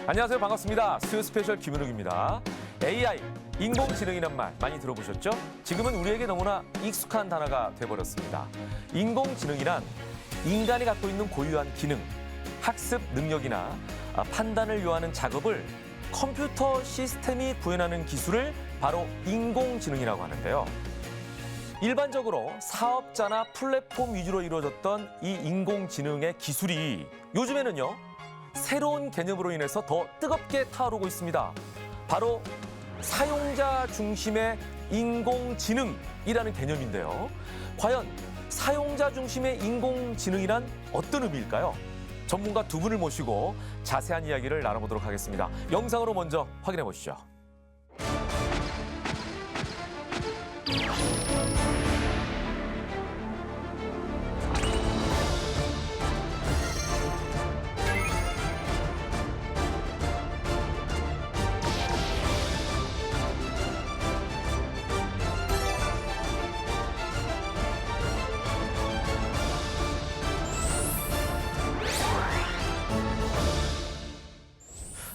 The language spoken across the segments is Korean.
안녕하세요. 반갑습니다. 수요 스페셜 김은욱입니다. AI, 인공지능이란 말 많이 들어보셨죠? 지금은 우리에게 너무나 익숙한 단어가 돼버렸습니다. 인공지능이란 인간이 갖고 있는 고유한 기능, 학습 능력이나 판단을 요하는 작업을 컴퓨터 시스템이 구현하는 기술을 바로 인공지능이라고 하는데요. 일반적으로 사업자나 플랫폼 위주로 이루어졌던 이 인공지능의 기술이 요즘에는요, 새로운 개념으로 인해서 더 뜨겁게 타오르고 있습니다. 바로 사용자 중심의 인공지능이라는 개념인데요. 과연 사용자 중심의 인공지능이란 어떤 의미일까요? 전문가 두 분을 모시고 자세한 이야기를 나눠보도록 하겠습니다. 영상으로 먼저 확인해 보시죠.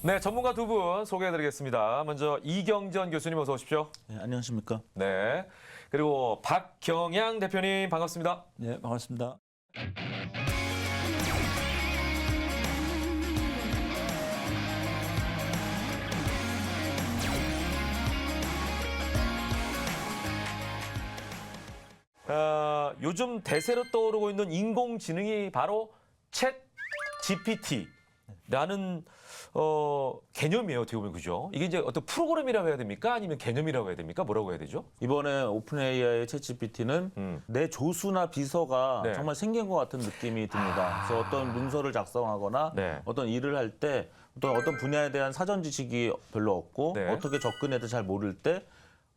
네, 전문가 두 분 소개해드리겠습니다. 먼저 이경전 교수님 어서 오십시오. 네, 안녕하십니까? 네, 그리고 박경양 대표님 반갑습니다. 네, 반갑습니다. 요즘 대세로 떠오르고 있는 인공지능이 바로 챗 GPT라는 개념이에요, 어떻게 보면. 그죠? 이게 이제 어떤 프로그램이라고 해야 됩니까? 아니면 개념이라고 해야 됩니까? 뭐라고 해야 되죠? 이번에 오픈 AI의 챗 GPT는 내 조수나 비서가 네. 정말 생긴 것 같은 느낌이 듭니다. 그래서 어떤 문서를 작성하거나 네. 어떤 일을 할 때 어떤 분야에 대한 사전 지식이 별로 없고 네. 어떻게 접근해야 될지 잘 모를 때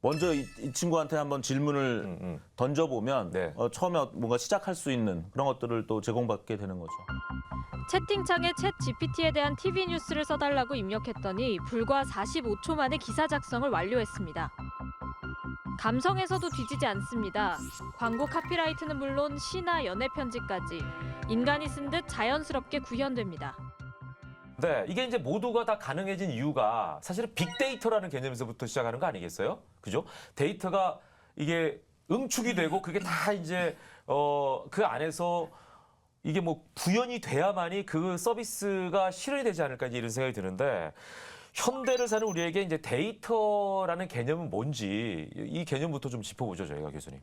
먼저 이 친구한테 한번 질문을 던져보면 네. 처음에 뭔가 시작할 수 있는 그런 것들을 또 제공받게 되는 거죠. 채팅창에 챗 GPT에 대한 TV 뉴스를 써달라고 입력했더니 불과 45초 만에 기사 작성을 완료했습니다. 감성에서도 뒤지지 않습니다. 광고 카피라이트는 물론 시나 연애 편지까지 인간이 쓴 듯 자연스럽게 구현됩니다. 네, 이게 이제 모두가 다 가능해진 이유가 사실은 빅데이터라는 개념에서부터 시작하는 거 아니겠어요? 그죠? 데이터가 이게 응축이 되고 그게 다 이제 그 안에서 이게 뭐 구현이 돼야만이 그 서비스가 실현이 되지 않을까 이제 이런 생각이 드는데, 현대를 사는 우리에게 이제 데이터라는 개념은 뭔지 이 개념부터 좀 짚어보죠, 저희가 교수님.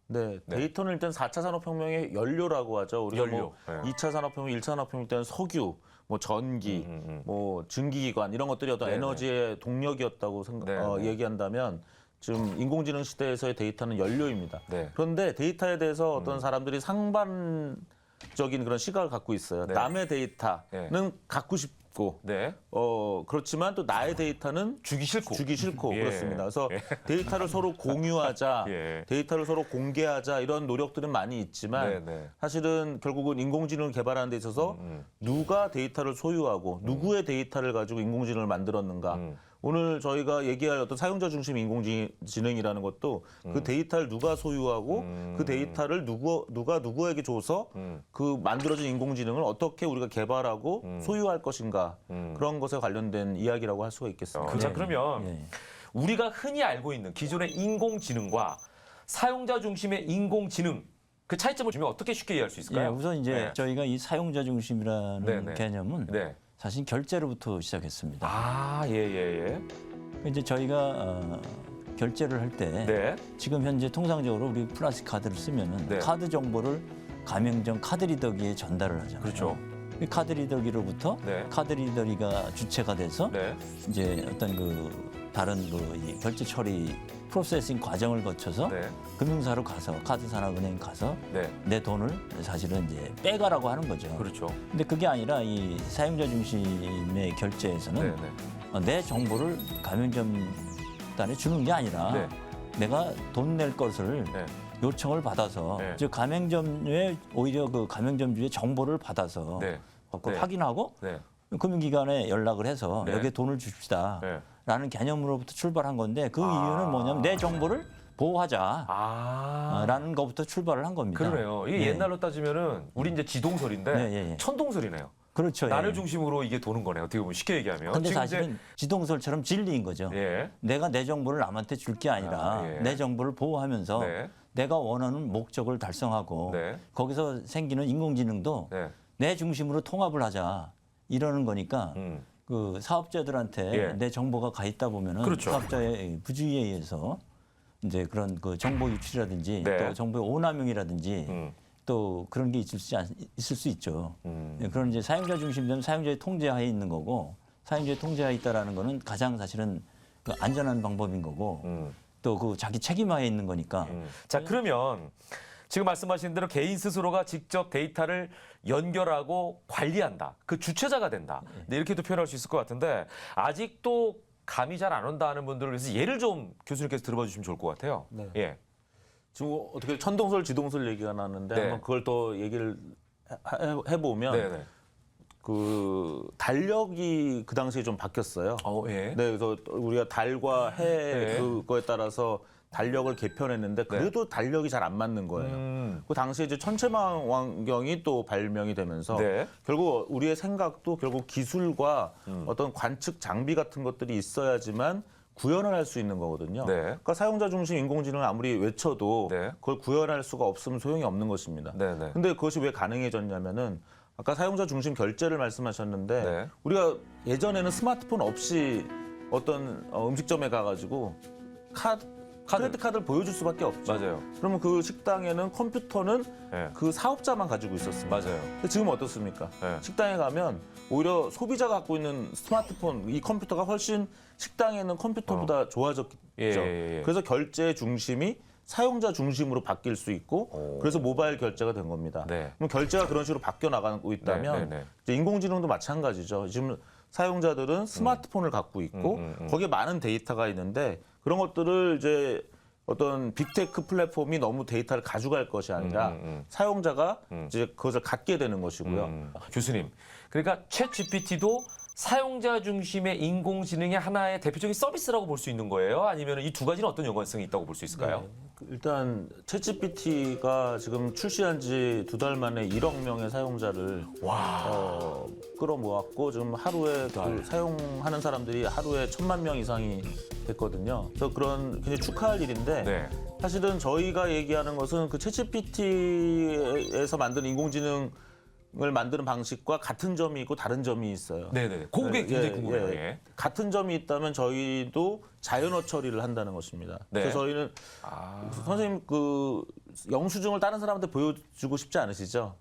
네, 데이터는 일단 4차 산업혁명의 연료라고 하죠. 우리가 연료. 뭐 네. 2차 산업혁명, 1차 산업혁명 때는 석유, 뭐 전기, 뭐 증기기관 이런 것들이 어떤 네네. 에너지의 동력이었다고 네네. 얘기한다면 지금 인공지능 시대에서의 데이터는 연료입니다. 네. 그런데 데이터에 대해서 어떤 사람들이 상반적인 그런 시각을 갖고 있어요. 네. 남의 데이터는 갖고 싶고 네. 그렇지만 또 나의 데이터는 주기 싫고. 예. 그렇습니다. 그래서 데이터를 서로 공유하자, 예. 데이터를 서로 공개하자 이런 노력들은 많이 있지만 네. 사실은 결국은 인공지능을 개발하는 데 있어서 누가 데이터를 소유하고 누구의 데이터를 가지고 인공지능을 만들었는가. 오늘 저희가 얘기할 어떤 사용자 중심 인공지능이라는 것도 그 데이터를 누가 소유하고 그 데이터를 누가 누구에게 줘서 그 만들어진 인공지능을 어떻게 우리가 개발하고 소유할 것인가 그런 것에 관련된 이야기라고 할 수가 있겠습니다. 자, 그러면 네. 우리가 흔히 알고 있는 기존의 인공지능과 사용자 중심의 인공지능, 그 차이점을 주면 어떻게 쉽게 이해할 수 예, 있을까요? 우선 이제 네. 저희가 이 사용자 중심이라는 네. 개념은 네. 사실 결제로부터 시작했습니다. 아, 예. 이제 저희가 결제를 할 때 네. 지금 현재 통상적으로 우리 플라스틱 카드를 쓰면은 네. 카드 정보를 가맹점 카드리더기에 전달을 하잖아요. 그렇죠. 이 카드리더기로부터 네. 카드리더기가 주체가 돼서 네. 이제 어떤 그 다른 이 결제 처리 프로세싱 과정을 거쳐서 네. 금융사로 가서 카드사나 은행 가서 네. 내 돈을 사실은 이제 빼가라고 하는 거죠. 그렇죠. 근데 그게 아니라 이 사용자 중심의 결제에서는 네. 내 정보를 가맹점단에 주는 게 아니라 네. 내가 돈 낼 것을 네. 요청을 받아서 네. 즉 가맹점에 오히려 그 가맹점주의 정보를 받아서 네. 그걸 네. 확인하고 네. 금융기관에 연락을 해서 네. 여기에 돈을 줍시다 네. 라는 개념으로부터 출발한 건데 그 이유는 뭐냐면 내 정보를 보호하자. 아. 라는 것부터 출발을 한 겁니다. 그러네요. 이게 예. 옛날로 따지면은 우리 이제 지동설인데 예. 천동설이네요. 그렇죠. 나를 예. 중심으로 이게 도는 거네요. 어떻게 보면 쉽게 얘기하면. 근데 지금 사실은 지동설처럼 진리인 거죠. 예. 내가 내 정보를 남한테 줄 게 아니라 예. 내 정보를 보호하면서 네. 내가 원하는 목적을 달성하고 네. 거기서 생기는 인공지능도 네. 내 중심으로 통합을 하자 이러는 거니까 그 사업자들한테 예. 내 정보가 가 있다 보면은 그렇죠. 사업자의 부주의에 의해서 이제 그런 그 정보 유출이라든지 네. 또 정보의 오남용이라든지 음. 또 그런 게 있을 수 있죠. 네, 그런 이제 사용자 중심되면 사용자의 통제하에 있는 거고 사용자의 통제하에 있다라는 거는 가장 사실은 그 안전한 방법인 거고 또 그 자기 책임하에 있는 거니까. 자, 그러면 지금 말씀하신 대로 개인 스스로가 직접 데이터를 연결하고 관리한다. 그 주체자가 된다. 네, 이렇게도 표현할 수 있을 것 같은데 아직도 감이 잘 안 온다 하는 분들을 위해서 예를 좀 교수님께서 들어봐 주시면 좋을 것 같아요. 네. 예. 지금 어떻게 천동설, 지동설 얘기가 나왔는데 네. 한번 그걸 더 얘기를 해보면 네네. 그 달력이 그 당시에 좀 바뀌었어요. 예. 네, 그래서 우리가 달과 해 네. 그거에 따라서 달력을 개편했는데 그래도 달력이 잘 안 맞는 거예요. 그 당시에 이제 천체망 왕경이 또 발명이 되면서 네. 결국 우리의 생각도 결국 기술과 어떤 관측 장비 같은 것들이 있어야지만 구현을 할 수 있는 거거든요. 네. 그러니까 사용자 중심 인공지능을 아무리 외쳐도 네. 그걸 구현할 수가 없으면 소용이 없는 것입니다. 네네. 근데 그것이 왜 가능해졌냐면은 아까 사용자 중심 결제를 말씀하셨는데 네. 우리가 예전에는 스마트폰 없이 어떤 음식점에 가가지고 크레딧 카드를 보여줄 수밖에 없죠. 맞아요. 그러면 그 식당에는 컴퓨터는 예. 그 사업자만 가지고 있었습니다. 맞아요. 근데 지금 어떻습니까? 네. 식당에 가면 오히려 소비자가 갖고 있는 스마트폰, 이 컴퓨터가 훨씬 식당에 있는 컴퓨터보다 좋아졌죠. 예. 그래서 결제 중심이 사용자 중심으로 바뀔 수 있고 그래서 모바일 결제가 된 겁니다. 네. 그럼 결제가 그런 식으로 바뀌어 나가고 있다면 네. 이제 인공지능도 마찬가지죠. 지금 사용자들은 스마트폰을 갖고 있고 거기에 많은 데이터가 있는데 그런 것들을 이제 어떤 빅테크 플랫폼이 너무 데이터를 가져갈 것이 아니라 사용자가 이제 그것을 갖게 되는 것이고요. 교수님, 그러니까 챗 GPT도 사용자 중심의 인공지능의 하나의 대표적인 서비스라고 볼 수 있는 거예요? 아니면 이 두 가지는 어떤 연관성이 있다고 볼 수 있을까요? 일단 챗GPT가 지금 출시한 지 2달 만에 1억 명의 사용자를 끌어모았고 지금 하루에 그 사용하는 사람들이 하루에 1,000만 명 이상이 됐거든요. 그래서 그런 굉장히 축하할 일인데 네. 사실은 저희가 얘기하는 것은 그 챗GPT에서 만든 인공지능을 만드는 방식과 같은 점이 있고 다른 점이 있어요. 네네. 그게 굉장히 궁금해요. 예. 같은 점이 있다면 저희도 자연어 처리를 한다는 것입니다. 네. 그래서 저희는 선생님 그 영수증을 다른 사람한테 보여주고 싶지 않으시죠?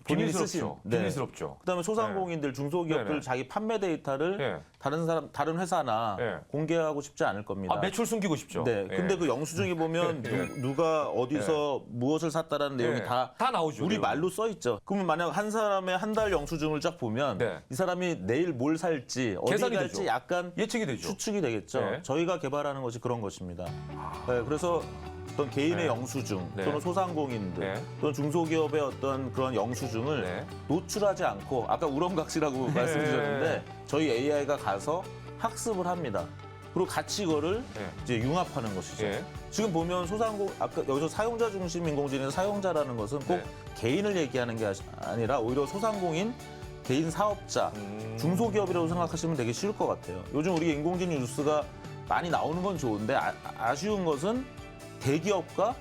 본인이 쓰신. 비밀스럽죠. 네. 비밀스럽죠. 그다음에 소상공인들, 중소기업들 네네. 자기 판매 데이터를 예. 다른 회사나 예. 공개하고 싶지 않을 겁니다. 아, 매출 숨기고 싶죠. 네. 예. 근데 그 영수증에 보면 누가 어디서 무엇을 샀다라는 내용이 예. 다 나오죠. 우리 내용이. 말로 써 있죠. 그러면 만약 한 사람의 한 달 영수증을 쫙 보면 네. 이 사람이 내일 뭘 살지 어디 계산이 갈지 되죠. 약간 예측이 되죠. 추측이 되겠죠. 네. 저희가 개발하는 것이 그런 것입니다. 네, 그래서 어떤 개인의 네. 영수증 네. 또는 소상공인들 네. 또는 중소기업의 어떤 그런 영수증을 네. 노출하지 않고 아까 우렁각시라고 말씀드렸는데 저희 AI가 가서 학습을 합니다. 그리고 같이 이거를 네. 이제 융합하는 것이죠. 예. 지금 보면 아까 여기서 사용자 중심 인공지능 사용자라는 것은 꼭 네. 개인을 얘기하는 게 아니라 오히려 소상공인, 개인 사업자, 중소기업이라고 생각하시면 되게 쉬울 것 같아요. 요즘 우리 인공지능 뉴스가 많이 나오는 건 좋은데 아쉬운 것은 대기업과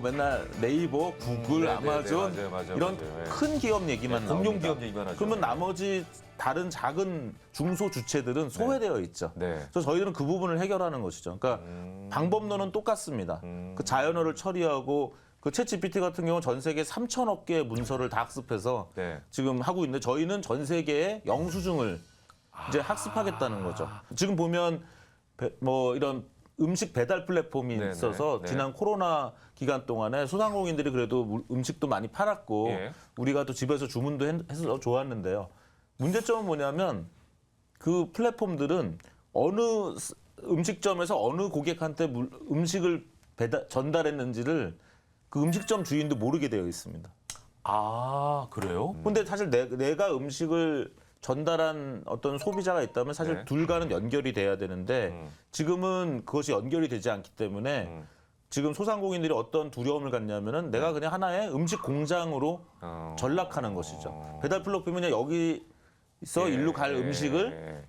맨날 네이버, 구글, 아마존 맞아요. 이런 맞아요. 예. 큰 기업 얘기만 나옵니다. 공룡 기업 얘기만 하죠. 그러면 나머지 다른 작은 중소 주체들은 소외되어 있죠. 네. 그래서 저희들은 그 부분을 해결하는 것이죠. 그러니까 방법론은 똑같습니다. 그 자연어를 처리하고 그 챗GPT 같은 경우는 전 세계 3천억 개의 문서를 다 학습해서 네. 지금 하고 있는데 저희는 전 세계의 영수증을 이제 학습하겠다는 거죠. 지금 보면 뭐 이런 음식 배달 플랫폼이 네네. 있어서 네. 지난 코로나 기간 동안에 소상공인들이 그래도 음식도 많이 팔았고 예. 우리가 또 집에서 주문도 해서 좋았는데요. 문제점은 뭐냐면 그 플랫폼들은 어느 음식점에서 어느 고객한테 음식을 전달했는지를 그 음식점 주인도 모르게 되어 있습니다. 아, 그래요? 근데 사실 내가 음식을 전달한 어떤 소비자가 있다면 사실 네. 둘과는 연결이 돼야 되는데 지금은 그것이 연결이 되지 않기 때문에 지금 소상공인들이 어떤 두려움을 갖냐면은 내가 그냥 하나의 음식 공장으로 전락하는 것이죠. 배달 플랫폼이 그냥 여기서 일로 갈 음식을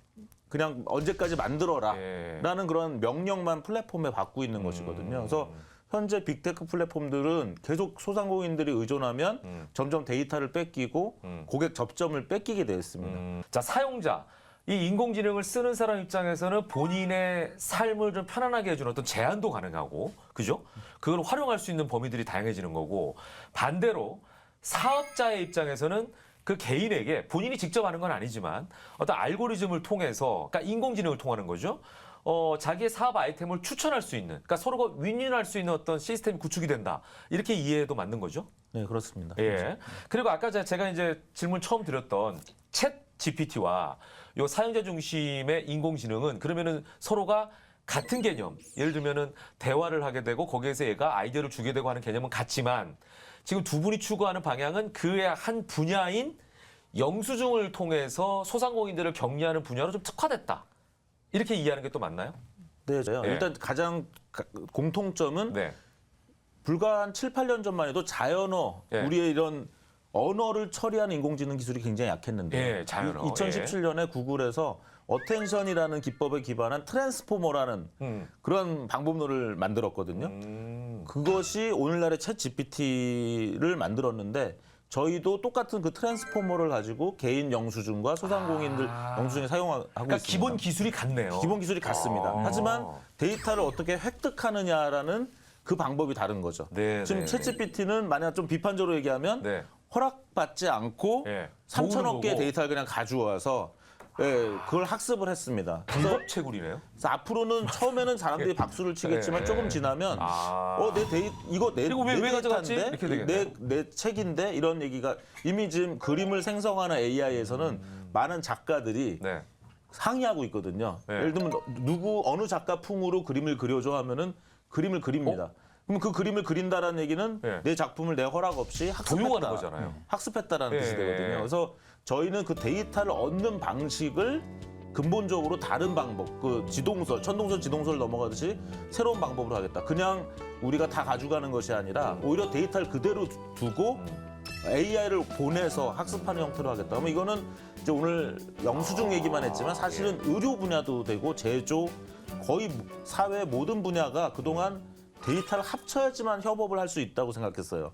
그냥 언제까지 만들어라라는 그런 명령만 플랫폼에 받고 있는 것이거든요. 그래서 현재 빅테크 플랫폼들은 계속 소상공인들이 의존하면 점점 데이터를 뺏기고 고객 접점을 뺏기게 되어 있습니다. 자, 사용자. 이 인공지능을 쓰는 사람 입장에서는 본인의 삶을 좀 편안하게 해주는 어떤 제한도 가능하고, 그죠? 그걸 활용할 수 있는 범위들이 다양해지는 거고, 반대로 사업자의 입장에서는 그 개인에게 본인이 직접 하는 건 아니지만 어떤 알고리즘을 통해서, 그러니까 인공지능을 통하는 거죠. 자기의 사업 아이템을 추천할 수 있는, 그러니까 서로가 윈윈할 수 있는 어떤 시스템이 구축이 된다. 이렇게 이해해도 맞는 거죠? 네, 그렇습니다. 예. 그리고 아까 제가 이제 질문 처음 드렸던 챗 GPT와 요 사용자 중심의 인공지능은 그러면은 서로가 같은 개념, 예를 들면은 대화를 하게 되고 거기에서 얘가 아이디어를 주게 되고 하는 개념은 같지만 지금 두 분이 추구하는 방향은 그의 한 분야인 영수증을 통해서 소상공인들을 격리하는 분야로 좀 특화됐다. 이렇게 이해하는 게 또 맞나요? 네, 저요. 예. 일단 가장 공통점은 네. 불과 한 7, 8년 전만 해도 자연어, 예. 우리의 이런 언어를 처리하는 인공지능 기술이 굉장히 약했는데 예, 자연어. 2017년에 구글에서 어텐션이라는 기법에 기반한 트랜스포머라는 그런 방법론을 만들었거든요. 그것이 오늘날의 챗 GPT를 만들었는데 저희도 똑같은 그 트랜스포머를 가지고 개인 영수증과 소상공인들 영수증에 사용하고 그러니까 있습니다. 기본 기술이 같네요. 기본 기술이 같습니다. 하지만 데이터를 어떻게 획득하느냐라는 그 방법이 다른 거죠. 네, 지금 네, 챗GPT는 만약 좀 비판적으로 얘기하면 네. 허락받지 않고 네. 3천억 개의 보고. 데이터를 그냥 가져와서 예, 그걸 학습을 했습니다. 그래서 불법 채굴이네요. 앞으로는 처음에는 사람들이 박수를 치겠지만 예. 조금 지나면 아. 이거 내 그리고 왜 가져갔지? 데이터인데? 이렇게 되겠네요. 내 책인데 이런 얘기가 이미 지금 그림을 생성하는 AI에서는 많은 작가들이 네. 상의하고 있거든요. 네. 예를 들면 어느 작가 풍으로 그림을 그려줘 하면은 그림을 그립니다. 그럼 그 그림을 그린다라는 얘기는 네. 내 작품을 내 허락 없이 학습했다. 도용하는 거잖아요. 학습했다라는 네. 뜻이 되거든요. 그래서 저희는 그 데이터를 얻는 방식을 근본적으로 다른 방법, 그 지동설, 천동설, 지동설 넘어가듯이 새로운 방법으로 하겠다. 그냥 우리가 다 가져가는 것이 아니라 오히려 데이터를 그대로 두고 AI를 보내서 학습하는 형태로 하겠다. 그러면 이거는 이제 오늘 영수증 얘기만 했지만 사실은 의료 분야도 되고 제조, 거의 사회 모든 분야가 그동안 데이터를 합쳐야지만 협업을 할 수 있다고 생각했어요.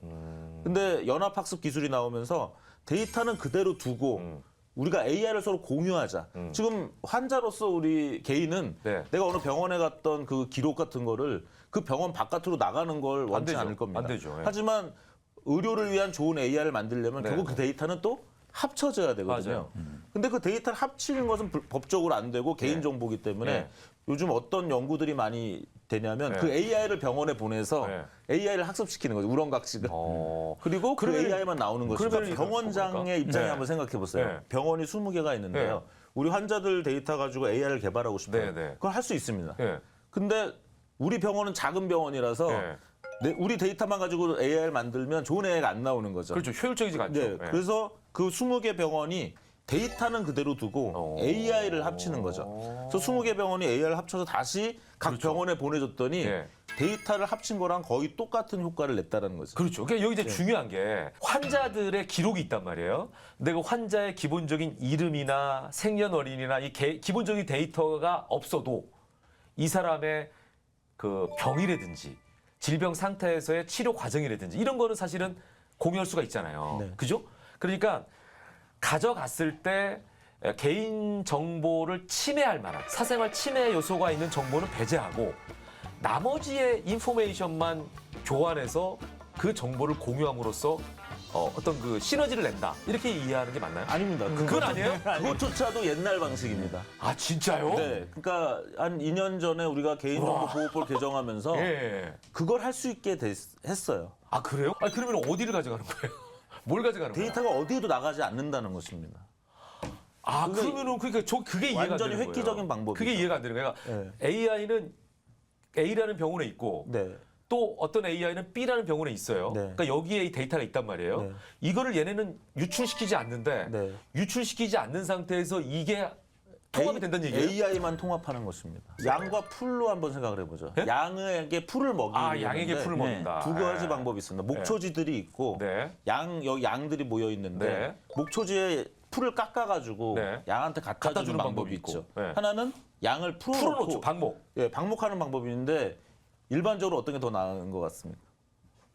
근데 연합학습 기술이 나오면서 데이터는 그대로 두고 우리가 AI를 서로 공유하자. 지금 환자로서 우리 개인은 네. 내가 어느 병원에 갔던 그 기록 같은 거를 그 병원 바깥으로 나가는 걸 원치 되죠. 않을 겁니다. 안 되죠. 예. 하지만 의료를 위한 좋은 AI를 만들려면 네. 결국 그 데이터는 또 합쳐져야 되거든요. 맞아요. 근데 그 데이터를 합치는 것은 법적으로 안 되고 개인정보기 때문에 네. 요즘 어떤 연구들이 많이 되냐면 네. 그 AI를 병원에 보내서 네. AI를 학습시키는 거죠. 우렁각시가. 어. 그리고 그 그러면- AI만 나오는 거죠. 그러면 그러니까 병원장의 그러니까? 입장에 네. 한번 생각해 보세요. 네. 병원이 20개가 있는데요. 네. 우리 환자들 데이터 가지고 AI를 개발하고 싶어요. 네, 네. 그걸 할 수 있습니다. 예. 근데 우리 병원은 작은 병원이라서 네. 우리 데이터만 가지고 AI를 만들면 좋은 AI가 안 나오는 거죠. 그렇죠. 효율적이지가 않죠. 네, 예. 그래서 그 20개 병원이 데이터는 그대로 두고 AI를 합치는 거죠. 그래서 20개 병원이 AI를 합쳐서 다시 각 병원에 보내줬더니 네. 데이터를 합친 거랑 거의 똑같은 효과를 냈다는 거죠. 그렇죠. 그러니까 여기 이제 네. 중요한 게 환자들의 기록이 있단 말이에요. 근데 그 환자의 기본적인 이름이나 생년월일이나 이 기본적인 데이터가 없어도 이 사람의 그 병이라든지 질병 상태에서의 치료 과정이라든지 이런 거는 사실은 공유할 수가 있잖아요. 네. 그죠? 그러니까 가져갔을 때 개인 정보를 침해할 만한 사생활 침해 요소가 있는 정보는 배제하고 나머지의 인포메이션만 교환해서 그 정보를 공유함으로써 어떤 그 시너지를 낸다. 이렇게 이해하는 게 맞나요? 아닙니다. 그건 아니에요? 그것조차도 옛날 방식입니다. 아, 진짜요? 네, 그러니까 한 2년 전에 우리가 개인정보보호법을 개정하면서 예. 그걸 할 수 있게 했어요. 아, 그래요? 아, 그러면 어디를 가져가는 거예요? 뭘 가져가는 거예요? 데이터가 어디에도 나가지 않는다는 것입니다. 아, 그게 그러면은 그러니까 그게 이해가 안 완전히 되는 획기적인 거예요. 방법이죠. 그게 이해가 안 되는 거예요. 그러니까 AI는 A라는 병원에 있고 네. 또 어떤 AI는 B라는 병원에 있어요. 네. 그러니까 여기에 이 데이터가 있단 말이에요. 이거를 얘네는 유출시키지 않는데 네. 유출시키지 않는 상태에서 이게 통합이 된다는 얘기예요? AI만 통합하는 것입니다. 양과 풀로 한번 생각을 해보죠. 네? 양에게 풀을 먹이는 양에게 풀을 먹인다. 두 가지 방법이 있습니다. 목초지들이 있고 네. 여기 양들이 모여 있는데 네. 목초지에 풀을 깎아가지고 네. 양한테 갖다 주는 방법이 있고. 있죠. 네. 하나는 양을 풀어놓죠. 풀어놓고 방목. 방목하는 방법인데 일반적으로 어떤 게 더 나은 것 같습니다.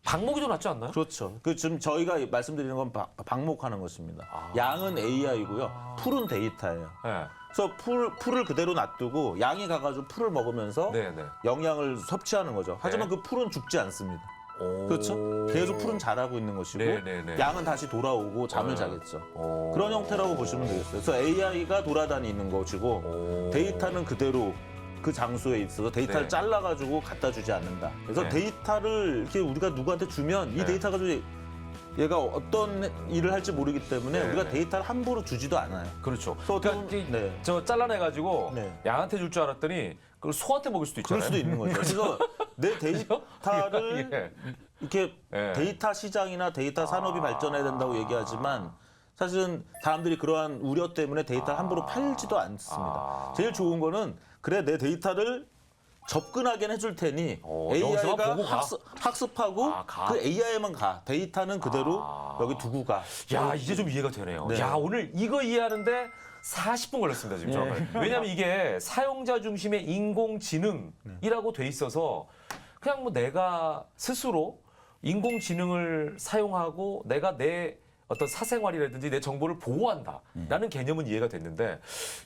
방목이 더 낫지 않나요? 그렇죠. 지금 저희가 말씀드리는 건 방목하는 것입니다. 양은 AI고요. 풀은 데이터예요. 네. 그래서 풀을 그대로 놔두고 양이 가가지고 풀을 먹으면서 네, 네. 영양을 섭취하는 거죠. 하지만 네. 그 풀은 죽지 않습니다. 오. 그렇죠? 계속 풀은 자라고 있는 것이고 네, 네, 네. 양은 다시 돌아오고 잠을 네. 자겠죠. 오. 그런 형태라고 보시면 되겠어요. 그래서 AI가 돌아다니는 것이고 오. 데이터는 그대로 그 장소에 있어서 데이터를 네. 잘라가지고 갖다 주지 않는다. 그래서 네. 데이터를 이렇게 우리가 누구한테 주면 이 네. 데이터 가지고 얘가 어떤 일을 할지 모르기 때문에 네, 우리가 네. 데이터를 함부로 주지도 않아요. 그렇죠. 그래서 그러니까 어떤- 이제 네. 저 잘라내가지고 네. 양한테 줄 줄 알았더니 그걸 소한테 먹을 수도 있잖아요. 그럴 수도 있는 거죠. 그래서 내 데이터를 예. 이렇게 예. 데이터 시장이나 데이터 산업이 발전해야 된다고 얘기하지만 사실은 사람들이 그러한 우려 때문에 데이터를 함부로 팔지도 않습니다. 제일 좋은 거는 그래 내 데이터를 접근하게 해줄 테니 여기서만 AI가 보고 가? 학습하고 가? 그 AI에만 가. 데이터는 그대로 여기 두고 가. 야, 이제 좀 이해가 되네요. 네. 야, 오늘 이거 이해하는데 40분 걸렸습니다, 지금 저는. 왜냐면 이게 사용자 중심의 인공지능이라고 돼 있어서 그냥 뭐 내가 스스로 인공지능을 사용하고 내가 내 어떤 사생활이라든지 내 정보를 보호한다라는 개념은 이해가 됐는데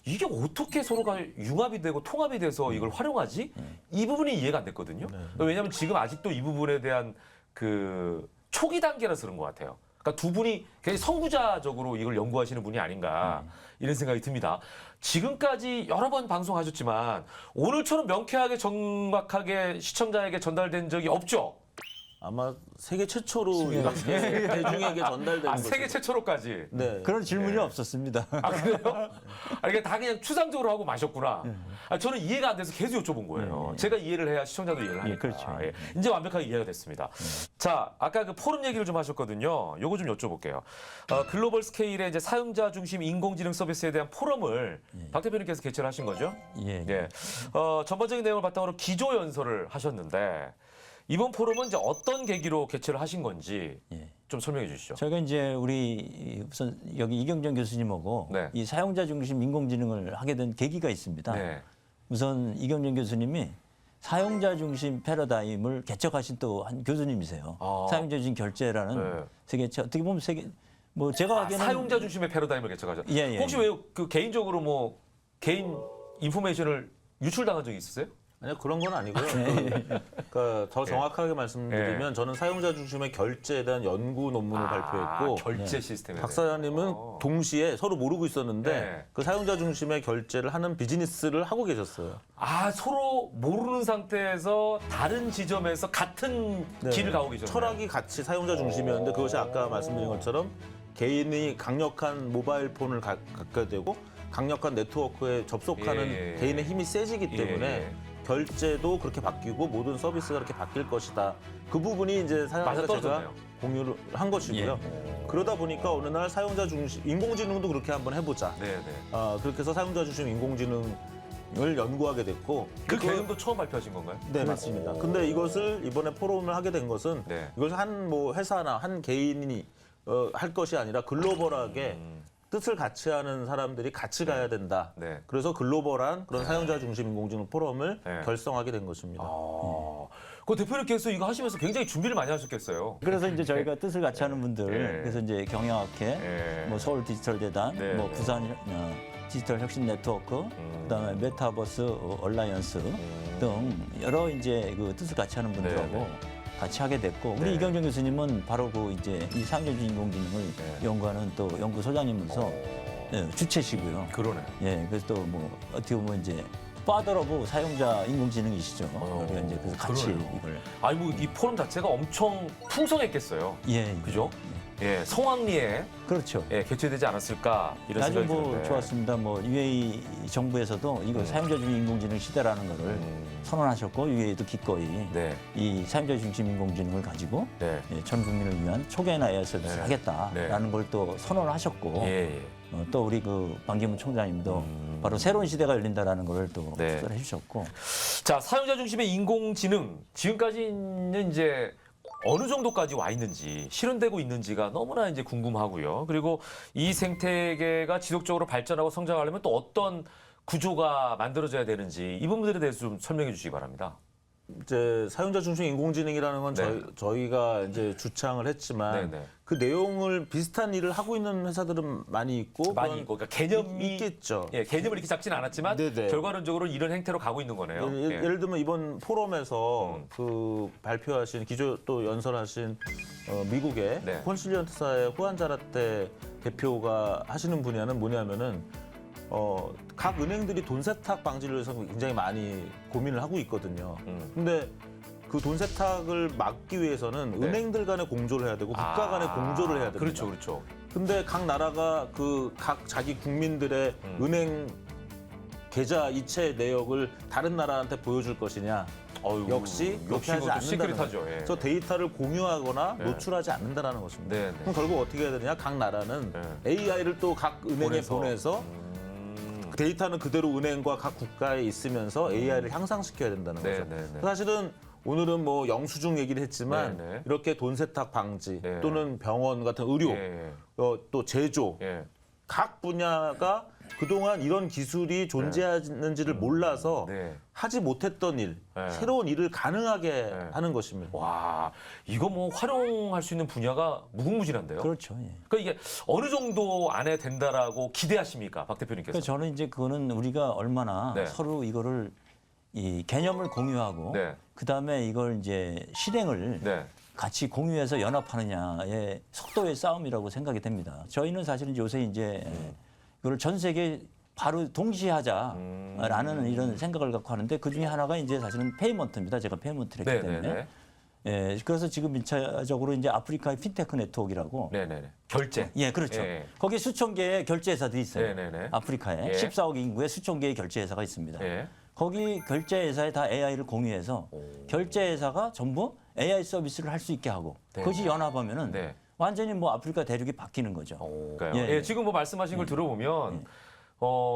이게 어떻게 서로가 융합이 되고 통합이 돼서 이걸 활용하지? 이 부분이 이해가 안 됐거든요. 왜냐하면 지금 아직도 이 부분에 대한 그 초기 단계라서 그런 것 같아요. 그러니까 두 분이 굉장히 선구자적으로 이걸 연구하시는 분이 아닌가 이런 생각이 듭니다. 지금까지 여러 번 방송하셨지만 오늘처럼 명쾌하게 정확하게 시청자에게 전달된 적이 없죠. 아마 세계 최초로 이렇게 대중에게 전달되는 거죠. 세계 최초로까지. 네. 그런 질문이 없었습니다. 아, 그래요? 그러니까 다 그냥 추상적으로 하고 마셨구나. 저는 이해가 안 돼서 계속 여쭤본 거예요. 제가 이해를 해야 시청자도 이해를 하니까. 그렇죠. 이제 완벽하게 이해가 됐습니다. 자, 아까 그 포럼 얘기를 좀 하셨거든요. 요거 좀 여쭤볼게요. 글로벌 스케일의 이제 사용자 중심 인공지능 서비스에 대한 포럼을 박 대표님께서 개최를 하신 거죠? 예. 예. 전반적인 내용을 바탕으로 기조 연설을 하셨는데 이번 포럼은 이제 어떤 계기로 개최를 하신 건지 예. 좀 설명해 주시죠. 저희가 이제 우리 우선 여기 이경정 교수님하고 네. 이 사용자 중심 인공지능을 하게 된 계기가 있습니다. 네. 우선 이경정 교수님이 사용자 중심 패러다임을 개척하신 또 한 교수님이세요. 아. 사용자 중심 결제라는 네. 세계 어떻게 보면 세계 뭐 제가 하기에는 사용자 중심의 패러다임을 개척하죠. 예, 예, 혹시 예. 왜 그 개인적으로 뭐 개인 인포메이션을 유출당한 적이 있으세요? 아니요 그런 건 아니고요. 네. 그러니까 더 정확하게 말씀드리면 저는 사용자 중심의 결제에 대한 연구 논문을 발표했고 결제 시스템에 박사님은 동시에 서로 모르고 있었는데 네. 그 사용자 중심의 결제를 하는 비즈니스를 하고 계셨어요. 서로 모르는 상태에서 다른 지점에서 같은 네. 길을 가고 계셨네요. 철학이 같이 사용자 중심이었는데 그것이 아까 말씀드린 것처럼 개인이 강력한 모바일 폰을 갖게 되고 강력한 네트워크에 접속하는 예. 개인의 힘이 세지기 때문에 예. 결제도 그렇게 바뀌고 모든 서비스가 그렇게 바뀔 것이다. 그 부분이 이제 사용자 제가 맞아떨어졌네요. 공유를 한 것이고요. 그러다 보니까 어느 날 사용자 중심 인공지능도 그렇게 한번 해보자. 네네. 그렇게 해서 사용자 중심 인공지능을 연구하게 됐고 그 개념도 처음 발표하신 건가요? 네 맞습니다. 근데 이것을 이번에 포럼을 하게 된 것은 네. 이것을 한 뭐 회사나 한 개인이 할 것이 아니라 글로벌하게 뜻을 같이 하는 사람들이 같이 가야 된다. 네. 그래서 글로벌한 그런 사용자 중심 인공지능 포럼을 네. 결성하게 된 것입니다. 그 대표님께서 이거 하시면서 굉장히 준비를 많이 하셨겠어요. 그래서 이제 저희가 뜻을 같이 하는 분들 예. 그래서 이제 경영학회, 예. 뭐 서울 디지털대단, 네, 뭐 네. 부산 디지털 혁신 네트워크, 그다음에 메타버스 얼라이언스 등 여러 이제 그 뜻을 같이 하는 분들하고 네, 네. 같이 하게 됐고 우리 네. 이경정 교수님은 바로 그 이제 이 사용자 중심 인공지능을 네. 연구하는 또 연구소장이면서 네, 주체시고요. 그러네. 예, 그래서 또 뭐 어떻게 보면 이제 파더러브 사용자 인공지능이시죠. 우리가 이제 그래서 같이 그러네요. 이걸 아니 뭐 이 포럼 자체가 엄청 풍성했겠어요. 예, 그죠? 예, 성황리에 그렇죠. 예, 개최되지 않았을까 이런 아주 생각이 뭐 드는데. 좋았습니다. 뭐 UAE 정부에서도 이거 사용자 중심 인공지능 시대라는 거를 선언하셨고 UAE도 기꺼이 네, 이 사용자 중심 인공지능을 가지고 네, 전 국민을 위한 초기화나 AI 서비스를 네. 하겠다라는 걸 또 선언을 하셨고 예, 예. 또 우리 그 반기문 총장님도 바로 새로운 시대가 열린다라는 걸 또 네. 축소를 해주셨고. 자, 사용자 중심의 인공지능 지금까지는 이제 어느 정도까지 와 있는지 실현되고 있는지가 너무나 이제 궁금하고요. 그리고 이 생태계가 지속적으로 발전하고 성장하려면 또 어떤 구조가 만들어져야 되는지 이 부분들에 대해서 좀 설명해 주시기 바랍니다. 이제 사용자 중심 인공지능이라는 건 네. 저희가 이제 주창을 했지만 네네. 그 내용을 비슷한 일을 하고 있는 회사들은 많이 있고 많이 그건 있고, 그러니까 개념이 있겠죠. 예, 개념을 이렇게 잡지는 않았지만 네네. 결과론적으로 이런 행태로 가고 있는 거네요. 예를 들면 이번 포럼에서 그 발표하신 기조 또 연설하신 미국의 네. 콘실리언트사의 후안 자라테 대표가 하시는 분야는 뭐냐면은 각 은행들이 돈 세탁 방지를 위해서 굉장히 많이 고민을 하고 있거든요. 근데 그 돈 세탁을 막기 위해서는 네. 은행들 간에 공조를 해야 되고 국가 간에 공조를 해야 됩니다. 그렇죠, 그렇죠. 근데 각 나라가 그 각 자기 국민들의 은행 계좌 이체 내역을 다른 나라한테 보여줄 것이냐? 역시 그렇게 하지 이것도 않는다는 시크릿하죠. 예. 저 데이터를 공유하거나 네. 노출하지 않는다는 것입니다. 네, 네. 그럼 결국 어떻게 해야 되느냐? 각 나라는 네. AI를 또 각 은행에 보내서 그 데이터는 그대로 은행과 각 국가에 있으면서 AI를 향상시켜야 된다는 네, 거죠. 네, 네. 사실은 오늘은 뭐 영수증 얘기를 했지만 네, 네. 이렇게 돈 세탁 방지 네. 또는 병원 같은 의료, 예, 또 제조 예. 각 분야가 그동안 이런 기술이 존재하는지를 몰라서 네. 하지 못했던 일, 네. 새로운 일을 가능하게 네. 하는 것입니다. 와, 이거 뭐 활용할 수 있는 분야가 무궁무진한데요. 그렇죠. 예. 그러니까 이게 어느 정도 안에 된다라고 기대하십니까, 박 대표님께서? 그러니까 저는 이제 그거는 우리가 얼마나 네. 서로 이거를 이 개념을 공유하고 네. 그다음에 이걸 이제 실행을 네. 같이 공유해서 연합하느냐의 속도의 싸움이라고 생각이 됩니다. 저희는 사실은 요새 이제 이걸 전 세계 바로 동시에 하자라는 이런 생각을 갖고 하는데 그 중에 하나가 이제 사실은 페이먼트입니다. 제가 페이먼트를 했기 네, 네, 때문에. 예, 그래서 지금 1차적으로 이제 아프리카의 핀테크 네트워크라고. 네, 네, 네. 결제. 예, 그렇죠. 예. 거기에 수천 개의 결제회사들이 있어요. 네, 네, 네. 아프리카에 예. 14억 인구의 수천 개의 결제회사가 있습니다. 예. 거기 결제회사에 다 AI를 공유해서 결제회사가 전부 AI 서비스를 할 수 있게 하고 네. 그것이 연합하면은 네. 완전히 뭐 아프리카 대륙이 바뀌는 거죠. 그러니까요. 예, 예, 예. 지금 뭐 말씀하신 걸 들어보면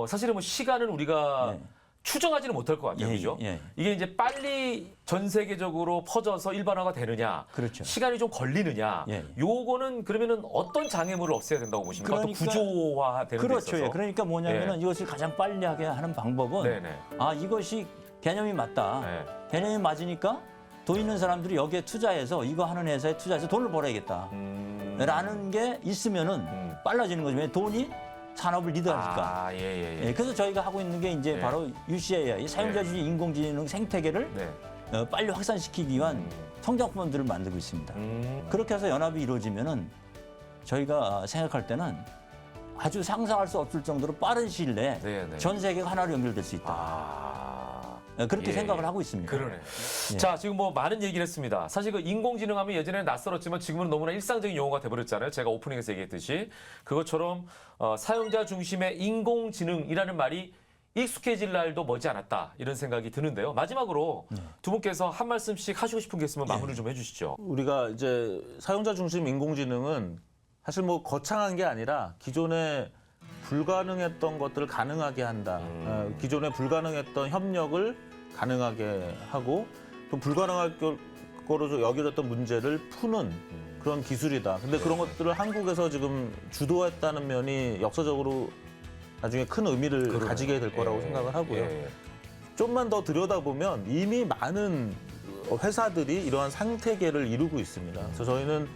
사실은 뭐 시간은 우리가 예. 추정하지는 못할 것 같아요. 예, 그죠? 예. 이게 이제 빨리 전 세계적으로 퍼져서 일반화가 되느냐, 그렇죠. 시간이 좀 걸리느냐, 예. 요거는 그러면은 어떤 장애물을 없애야 된다고 보십니까? 그러니까- 또 구조화되는 데 그렇죠. 있어서. 예. 그러니까 뭐냐면은 예. 이것을 가장 빨리 하게 하는 방법은 네네. 아 이것이 개념이 맞다. 네. 개념이 맞으니까 돈 있는 사람들이 여기에 투자해서 이거 하는 회사에 투자해서 돈을 벌어야겠다. 라는 게 있으면은 빨라지는 거죠. 왜 돈이 산업을 리드하니까. 아, 예, 예, 예. 예, 그래서 저희가 하고 있는 게 이제 네. 바로 UCAI, 사용자주의 인공지능 생태계를 네. 빨리 확산시키기 위한 성장품들을 만들고 있습니다. 그렇게 해서 연합이 이루어지면은 저희가 생각할 때는 아주 상상할 수 없을 정도로 빠른 시일 내에 네, 네. 전 세계가 하나로 연결될 수 있다. 아. 그렇게 예. 생각을 하고 있습니다. 그러네. 예. 자, 지금 뭐 많은 얘기를 했습니다. 사실 그 인공지능 하면 예전에는 낯설었지만 지금은 너무나 일상적인 용어가 돼버렸잖아요. 제가 오프닝에서 얘기했듯이. 그것처럼 사용자 중심의 인공지능이라는 말이 익숙해질 날도 머지않았다. 이런 생각이 드는데요. 마지막으로 두 분께서 한 말씀씩 하시고 싶은 게 있으면 마무리 좀 해주시죠. 우리가 이제 사용자 중심 인공지능은 사실 뭐 거창한 게 아니라 기존에 불가능했던 것들을 가능하게 한다. 기존에 불가능했던 협력을 가능하게 하고 또 불가능할 거로 여겨졌던 문제를 푸는 그런 기술이다. 근데 그런 것들을 한국에서 지금 주도했다는 면이 역사적으로 나중에 큰 의미를 그러네요. 가지게 될 거라고 예. 생각을 하고요. 예. 좀만 더 들여다보면 이미 많은 회사들이 이러한 생태계를 이루고 있습니다. 그래서 저희는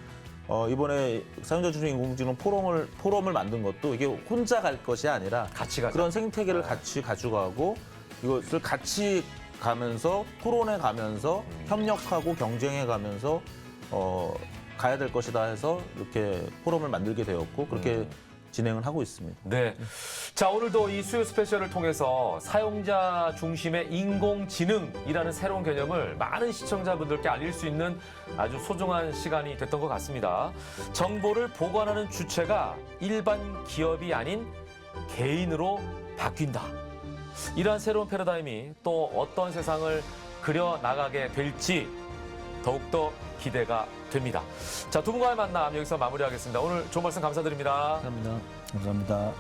이번에 사용자 중심 인공지능 포럼을 만든 것도 이게 혼자 갈 것이 아니라 같이 가자. 그런 생태계를 같이 가져가고 이것을 같이 가면서 토론해 가면서 협력하고 경쟁해 가면서 가야 될 것이다 해서 이렇게 포럼을 만들게 되었고 그렇게 진행을 하고 있습니다. 네. 자, 오늘도 이 수요 스페셜을 통해서 사용자 중심의 인공지능이라는 새로운 개념을 많은 시청자분들께 알릴 수 있는 아주 소중한 시간이 됐던 것 같습니다. 정보를 보관하는 주체가 일반 기업이 아닌 개인으로 바뀐다. 이러한 새로운 패러다임이 또 어떤 세상을 그려나가게 될지 더욱더 기대가 됩니다. 자, 두 분과의 만남 여기서 마무리하겠습니다. 오늘 좋은 말씀 감사드립니다. 감사합니다.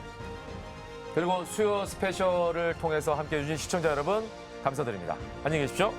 그리고 수요 스페셜을 통해서 함께해 주신 시청자 여러분 감사드립니다. 안녕히 계십시오.